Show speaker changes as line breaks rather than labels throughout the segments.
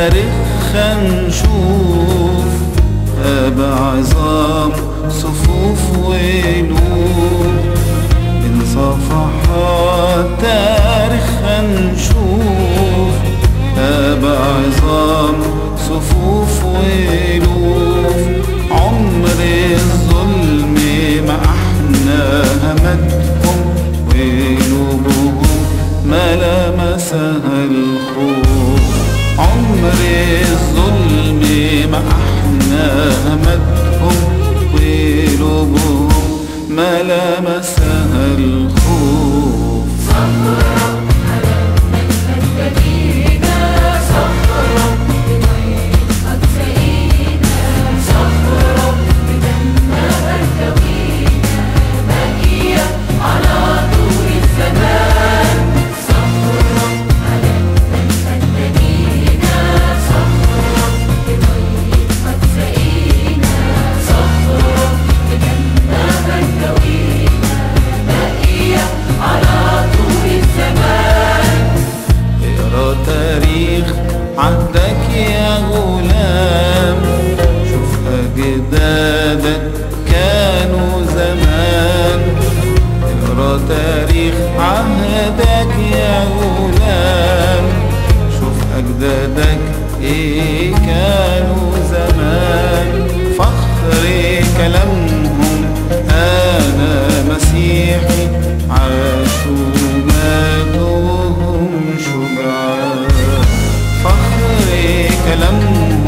تاريخها نشوف آباء عظام صفوف وقلوب. من صفحات تاريخها نشوف آباء عظام صفوف وقلوب. عمر الظلم ما احنا همتهم وقلوبهم ما لمسها الخوف. عمر الظلم ما احنا همتهم وقلوبهم ما لمسها الخوف.
صخرة على المدينة، صخرة بمية قد سقينا، صخرة بدمها ارتوينا، باقية على طول الزمان. صخرة على المدينة، صخرة بمية قد سقينا، صخرة بدمها ارتوينا، باقية على طول الزمان.
اقرا تاريخ عهدك يا غلام، شوف أجدادك كانوا زمان. اقرا تاريخ عهدك يا غلام، شوف أجدادك ايه كانوا زمان. فخر كلامهم أنا مسيحي، عاشوا ماتوا هم شجعان. فخر كلامهم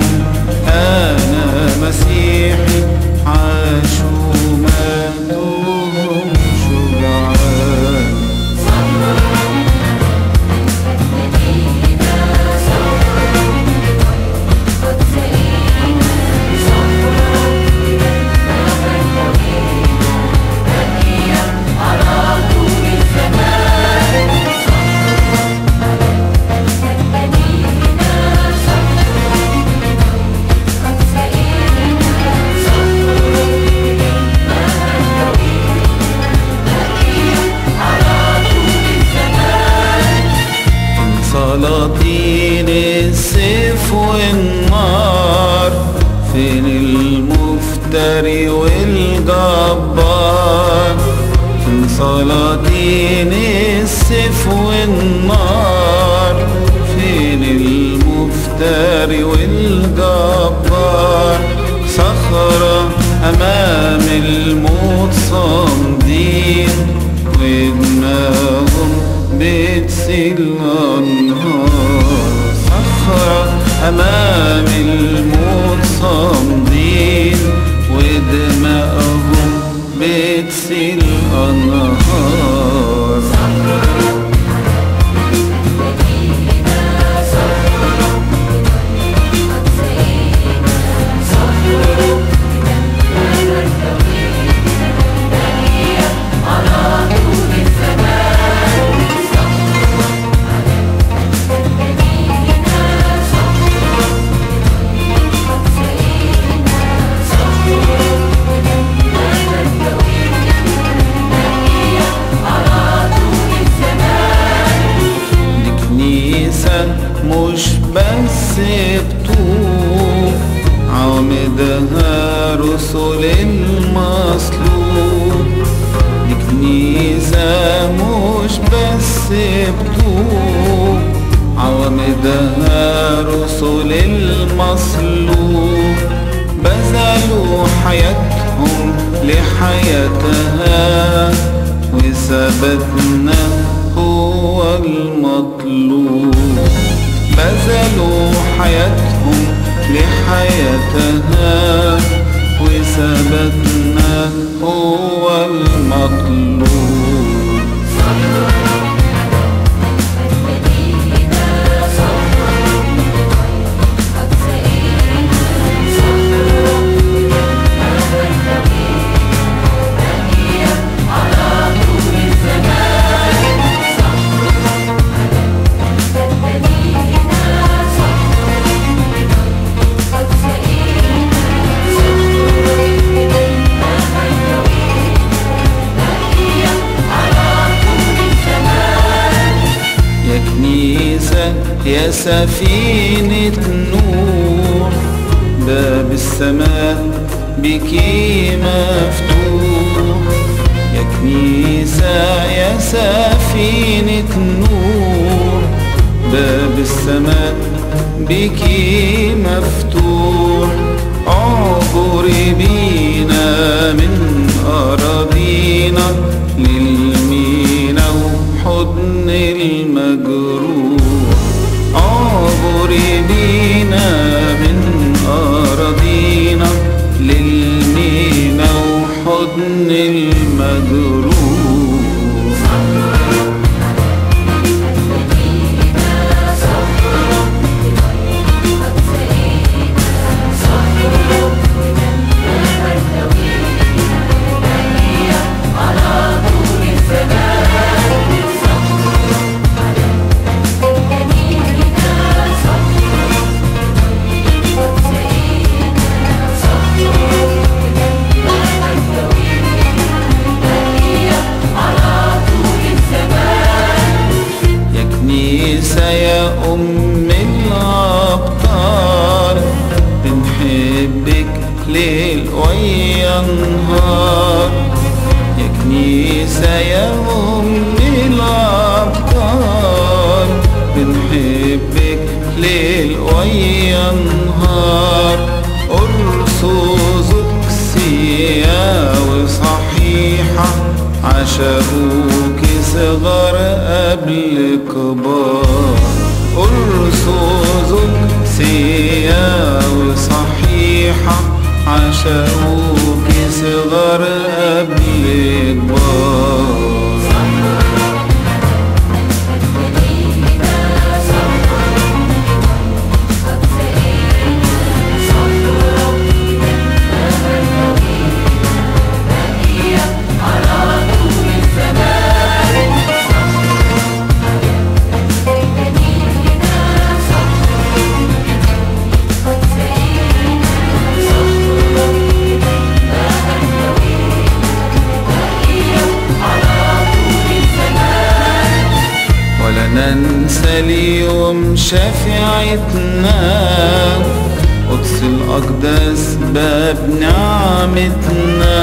أنا مسيحي، عاشوا ماتوا هم شجعان.
صخرة المدينة، صخرة قد سقينا، صخرة بدمها ارتوينا، باقية على طول الزمان. صخرة المدينة، صخرة قد سقينا، صخرة بدمها ارتوينا، باقية على طول الزمان.
من سلاطين السيف والنار، فين المفتري والجبار؟ من سلاطين السيف والنار، فين المفتري والجبار؟ صخرة أمام الموت صامدين، ودماغهم بتسيل الأنهار. صخرة أمام الموت صامدين، ودماغهم بتسيل الأنهار.
صخرة المدينة، صخرة قد سقينا، صخرة بدمها ارتوينا، باقية على طول الزمان. صخرة المدينة، صخرة قد سقينا، صخرة بدمها ارتوينا، باقية على طول الزمان.
دي كنيسة مش بس بطوب، عمدها رسل المصلوب. دي كنيسة مش بس بطوب، عوامدها رسل المصلوب. بذلوا حياتهم لحياتها، وثباتنا هو المطلوب. بذلوا حياتهم لحياتها، وثباتنا هو المطلوب.
صخرة المدينة، صخرة قد سقينا، صخرة بدمها ارتوينا، باقية على طول الزمان. صخرة المدينة، صخرة
يا سفينة نور، باب السماء بكي مفتوح. يا كنيسة يا سفينة نور، باب السماء بكي مفتوح. عبري بينا من أراضينا للمينا وحضن المجروح. عبري بينا من أراضينا للمينا وحضن المجروح. يا أم الأبطال، بنحبك ليل ويا نهار. يا كنيسة يا أم الأبطال، بنحبك ليل ويا نهار. أرثوذكسية وصحيحة، عشقوك صغار قبل كبار. أرثوذكسية وصحيحة، عشقوك صغار قبل كبار. ننسى اليوم شفيعتنا، قدس الأقداس باب نعمتنا.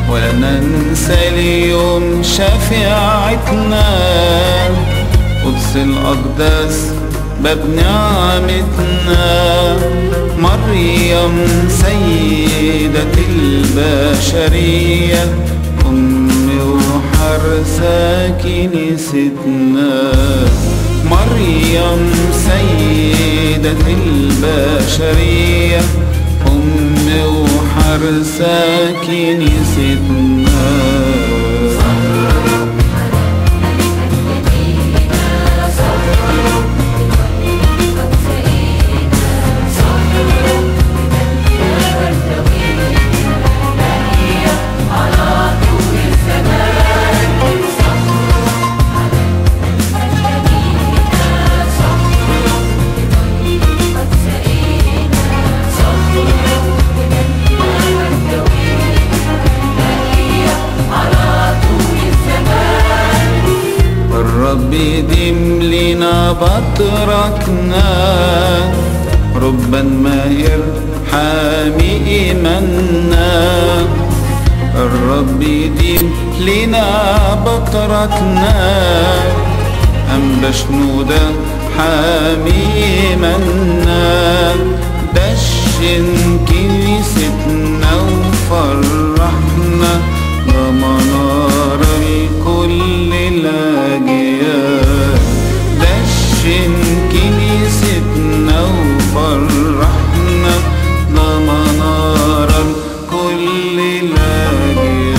ولا ننسى اليوم شفيعتنا، قدس الأقداس باب نعمتنا. مريم سيدة البشرية، وحرسة كنيستنا. مريم سيدة البشرية، وحرسة كنيستنا. الرب يديم لنا بطركنا، ربا ماهر حامي إيماننا. الرب يديم لنا بطركنا، أنبا شنودة حامي إيماننا. دشن كنيستنا وفرحنا، بمنار الكل الأجيال. دشن كنيستنا وفرحنا، بمنار الكل الأجيال.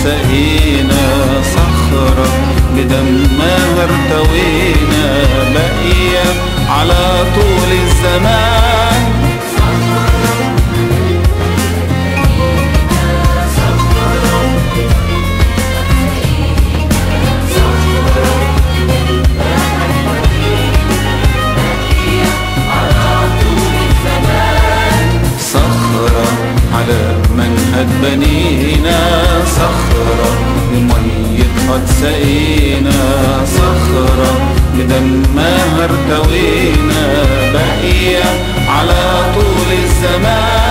سقينا، صخرة بدمها ارتوينا، باقية على طول الزمان. على منهج بنينا، صخرة بميتها اتسقينا، صخرة بدمها ارتوينا، باقية على طول الزمان.